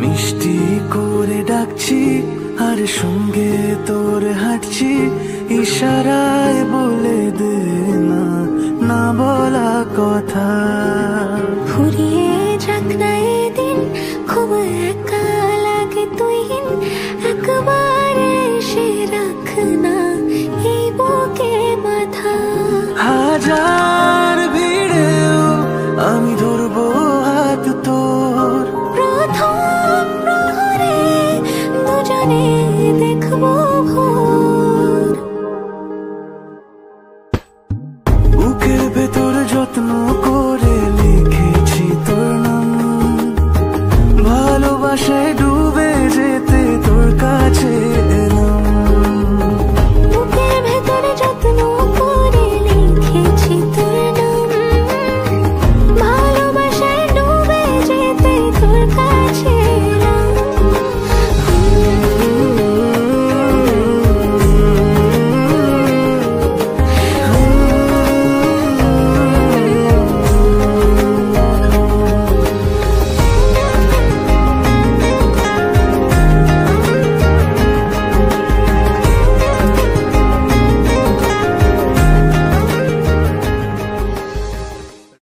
মিষ্টি করে ডাকছি আর সঙ্গে তোর হাঁটছি, ইশারায় বলে দে না না বলা কথা। ফুরিয়ে যাক না এদিন, খুব একা লাগে তুই একবার এসে রাখ না এই বুকে মাথা। হাজার ভিড়েও আমি ধরবো হাত তোর, প্রথম প্রহরে দুজনে দেখবো ভোর। বুকের ভেতর যত্ন করে